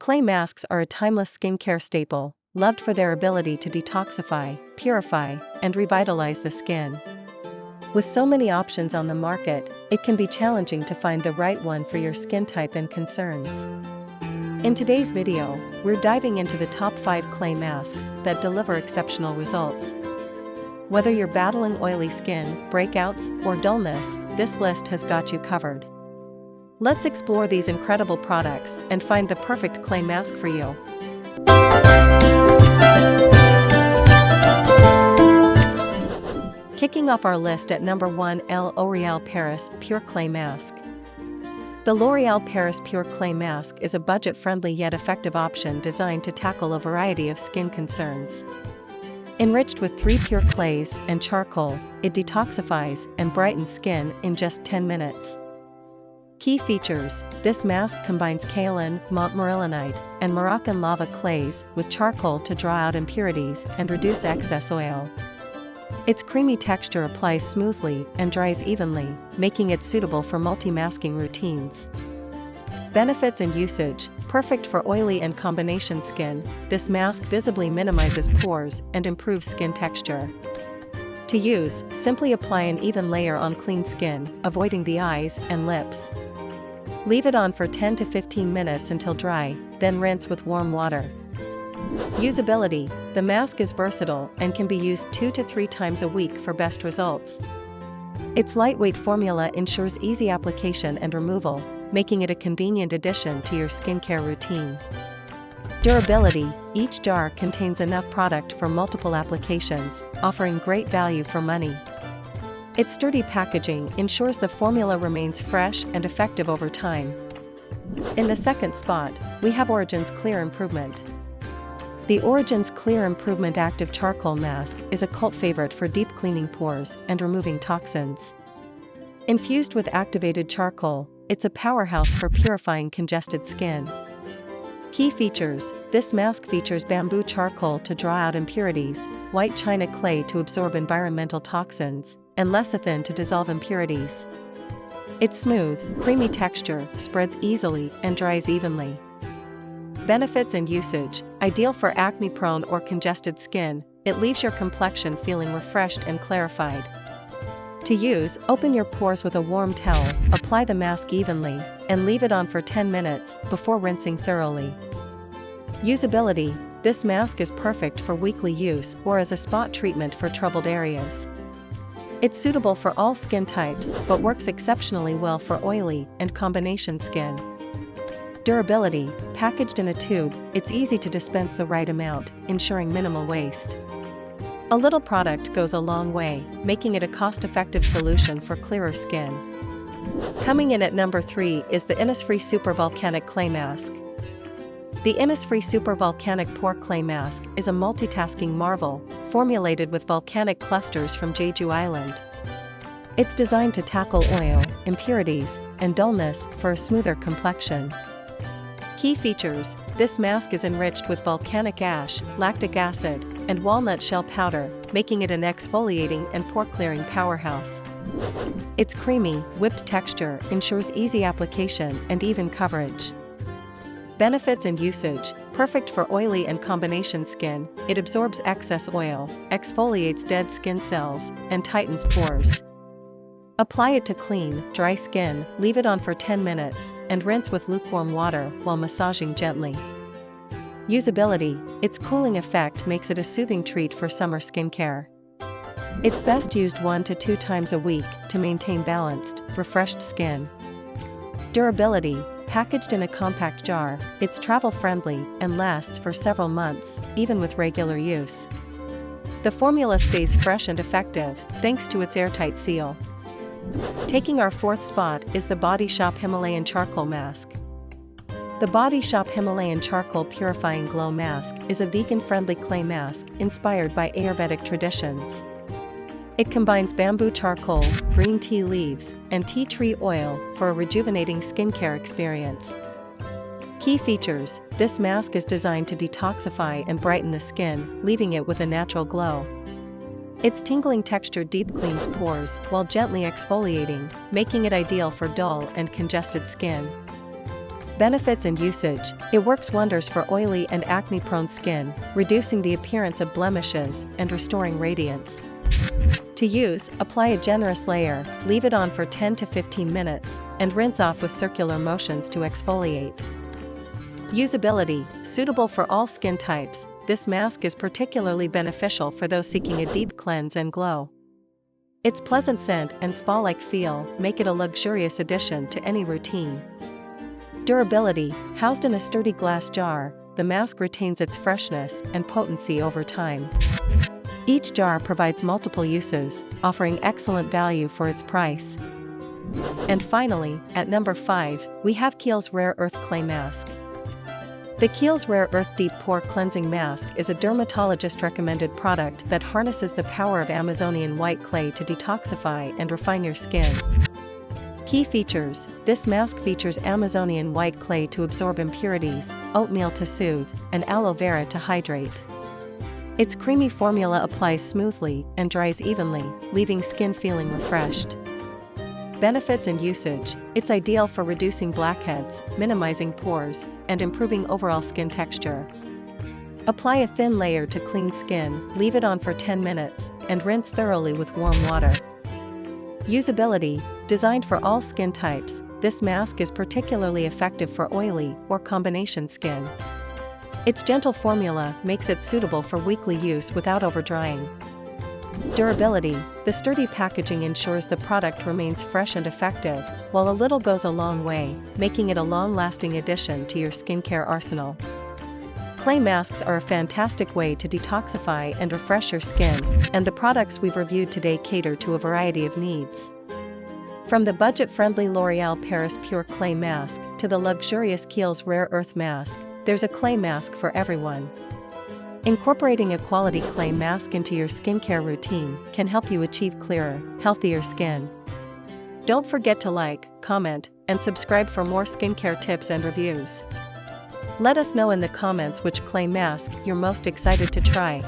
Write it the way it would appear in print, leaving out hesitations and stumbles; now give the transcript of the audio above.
Clay masks are a timeless skincare staple, loved for their ability to detoxify, purify, and revitalize the skin. With so many options on the market, it can be challenging to find the right one for your skin type and concerns. In today's video, we're diving into the top 5 clay masks that deliver exceptional results. Whether you're battling oily skin, breakouts, or dullness, this list has got you covered. Let's explore these incredible products and find the perfect clay mask for you. Kicking off our list at number 1, L'Oréal Paris Pure Clay Mask. The L'Oréal Paris Pure Clay Mask is a budget-friendly yet effective option designed to tackle a variety of skin concerns. Enriched with 3 pure clays and charcoal, it detoxifies and brightens skin in just 10 minutes. Key features: this mask combines kaolin, montmorillonite, and Moroccan lava clays with charcoal to draw out impurities and reduce excess oil. Its creamy texture applies smoothly and dries evenly, making it suitable for multi-masking routines. Benefits and usage: perfect for oily and combination skin, this mask visibly minimizes pores and improves skin texture. To use, simply apply an even layer on clean skin, avoiding the eyes and lips. Leave it on for 10 to 15 minutes until dry, then rinse with warm water. Usability: the mask is versatile and can be used 2 to 3 times a week for best results. Its lightweight formula ensures easy application and removal, making it a convenient addition to your skincare routine. Durability: each jar contains enough product for multiple applications, offering great value for money. Its sturdy packaging ensures the formula remains fresh and effective over time. In the second spot, we have Origin's Clear Improvement. The Origin's Clear Improvement Active Charcoal Mask is a cult favorite for deep cleaning pores and removing toxins. Infused with activated charcoal, it's a powerhouse for purifying congested skin. Key features: this mask features bamboo charcoal to draw out impurities, white china clay to absorb environmental toxins, and lecithin to dissolve impurities. Its smooth, creamy texture spreads easily and dries evenly. Benefits and usage: ideal for acne-prone or congested skin, it leaves your complexion feeling refreshed and clarified. To use, open your pores with a warm towel, apply the mask evenly, and leave it on for 10 minutes before rinsing thoroughly. Usability: this mask is perfect for weekly use or as a spot treatment for troubled areas. It's suitable for all skin types, but works exceptionally well for oily and combination skin. Durability: packaged in a tube, it's easy to dispense the right amount, ensuring minimal waste. A little product goes a long way, making it a cost-effective solution for clearer skin. Coming in at number 3 is the Innisfree Super Volcanic Clay Mask. The Innisfree Super Volcanic Pore Clay Mask is a multitasking marvel, formulated with volcanic clusters from Jeju Island. It's designed to tackle oil, impurities, and dullness for a smoother complexion. Key features: this mask is enriched with volcanic ash, lactic acid, and walnut shell powder, making it an exfoliating and pore-clearing powerhouse. Its creamy, whipped texture ensures easy application and even coverage. Benefits and usage: perfect for oily and combination skin, it absorbs excess oil, exfoliates dead skin cells, and tightens pores. Apply it to clean, dry skin, leave it on for 10 minutes, and rinse with lukewarm water while massaging gently. Usability: its cooling effect makes it a soothing treat for summer skincare. It's best used 1 to 2 times a week to maintain balanced, refreshed skin. Durability: packaged in a compact jar, it's travel-friendly and lasts for several months, even with regular use. The formula stays fresh and effective, thanks to its airtight seal. Taking our 4th spot is the Body Shop Himalayan Charcoal Mask. The Body Shop Himalayan Charcoal Purifying Glow Mask is a vegan-friendly clay mask inspired by Ayurvedic traditions. It combines bamboo charcoal, green tea leaves, and tea tree oil for a rejuvenating skincare experience. Key features: this mask is designed to detoxify and brighten the skin, leaving it with a natural glow. Its tingling texture deep cleans pores while gently exfoliating, making it ideal for dull and congested skin. Benefits and usage: it works wonders for oily and acne-prone skin, reducing the appearance of blemishes and restoring radiance. To use, apply a generous layer, leave it on for 10 to 15 minutes, and rinse off with circular motions to exfoliate. Usability: suitable for all skin types, this mask is particularly beneficial for those seeking a deep cleanse and glow. Its pleasant scent and spa-like feel make it a luxurious addition to any routine. Durability: housed in a sturdy glass jar, the mask retains its freshness and potency over time. Each jar provides multiple uses, offering excellent value for its price. And finally, at number 5, we have Kiehl's Rare Earth Clay Mask. The Kiehl's Rare Earth Deep Pore Cleansing Mask is a dermatologist-recommended product that harnesses the power of Amazonian white clay to detoxify and refine your skin. Key features: this mask features Amazonian white clay to absorb impurities, oatmeal to soothe, and aloe vera to hydrate. Its creamy formula applies smoothly and dries evenly, leaving skin feeling refreshed. Benefits and usage: it's ideal for reducing blackheads, minimizing pores, and improving overall skin texture. Apply a thin layer to clean skin, leave it on for 10 minutes, and rinse thoroughly with warm water. Usability: designed for all skin types, this mask is particularly effective for oily or combination skin. Its gentle formula makes it suitable for weekly use without overdrying. Durability: the sturdy packaging ensures the product remains fresh and effective, while a little goes a long way, making it a long-lasting addition to your skincare arsenal. Clay masks are a fantastic way to detoxify and refresh your skin, and the products we've reviewed today cater to a variety of needs. From the budget-friendly L'Oréal Paris Pure Clay Mask to the luxurious Kiehl's Rare Earth Mask, there's a clay mask for everyone. Incorporating a quality clay mask into your skincare routine can help you achieve clearer, healthier skin. Don't forget to like, comment, and subscribe for more skincare tips and reviews. Let us know in the comments which clay mask you're most excited to try.